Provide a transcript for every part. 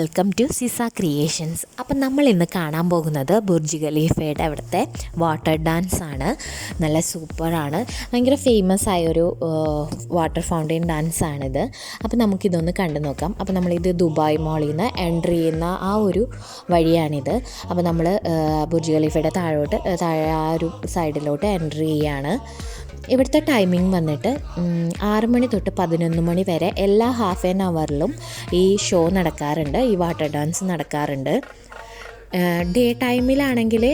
Welcome to Ciza creations. അപ്പം നമ്മൾ ഇന്ന് കാണാൻ പോകുന്നത് ബുർജ് ഖലീഫയുടെ അവിടുത്തെ വാട്ടർ ഡാൻസ് ആണ്. നല്ല സൂപ്പറാണ്, ഭയങ്കര ഫേമസ് ആയൊരു വാട്ടർ ഫൗണ്ടെയിൻ ഡാൻസ് ആണിത്. അപ്പം നമുക്കിതൊന്ന് കണ്ടു നോക്കാം. അപ്പം നമ്മളിത് ദുബായ് മോളിൽ നിന്ന് എൻട്രി ചെയ്യുന്ന ആ ഒരു വഴിയാണിത്. അപ്പോൾ നമ്മൾ ബുർജ് ഖലീഫയുടെ താഴെ ആ ഒരു സൈഡിലോട്ട് എൻട്രി ചെയ്യാണ്. ഇവിടുത്തെ ടൈമിംഗ് വന്നിട്ട് 6 മണി തൊട്ട് 11 മണി വരെ എല്ലാ ഹാഫ് ആൻ അവറിലും ഈ ഷോ നടക്കാറുണ്ട്, ഈ വാട്ടർ ഡാൻസ് നടക്കാറുണ്ട്. ഡേ ടൈമിലാണെങ്കിൽ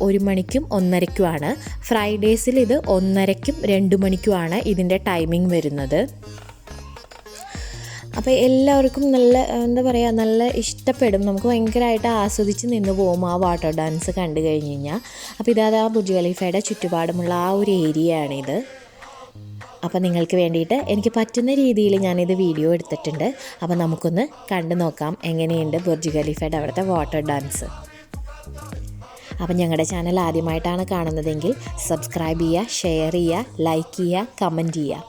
1 മണിക്കും 1:30ക്കുമാണ്. ഫ്രൈഡേസിൽ ഇത് 1:30ക്കും 2 മണിക്കുമാണ് ഇതിൻ്റെ ടൈമിംഗ് വരുന്നത്. അപ്പോൾ എല്ലാവർക്കും നല്ല ഇഷ്ടപ്പെടും. നമുക്ക് ഭയങ്കരമായിട്ട് ആസ്വദിച്ച് നിന്ന് പോകും ആ വാട്ടർ ഡാൻസ് കണ്ടു കഴിഞ്ഞ് കഴിഞ്ഞാൽ. അപ്പോൾ ഇതാ ബുർജ് ഖലീഫയുടെ ചുറ്റുപാടുമുള്ള ആ ഒരു ഏരിയയാണിത്. അപ്പോൾ നിങ്ങൾക്ക് വേണ്ടിയിട്ട് എനിക്ക് പറ്റുന്ന രീതിയിൽ ഞാനിത് വീഡിയോ എടുത്തിട്ടുണ്ട്. അപ്പോൾ നമുക്കൊന്ന് കണ്ടു നോക്കാം എങ്ങനെയുണ്ട് ബുർജ് ഖലീഫയുടെ അവിടുത്തെ വാട്ടർ ഡാൻസ്. അപ്പം ഞങ്ങളുടെ ചാനൽ ആദ്യമായിട്ടാണ് കാണുന്നതെങ്കിൽ സബ്സ്ക്രൈബ് ചെയ്യുക, ഷെയർ ചെയ്യുക, ലൈക്ക് ചെയ്യുക, കമൻറ്റ് ചെയ്യുക.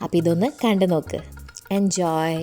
അപ്പോൾ ഇതൊന്ന് കണ്ടു നോക്ക്. Enjoy.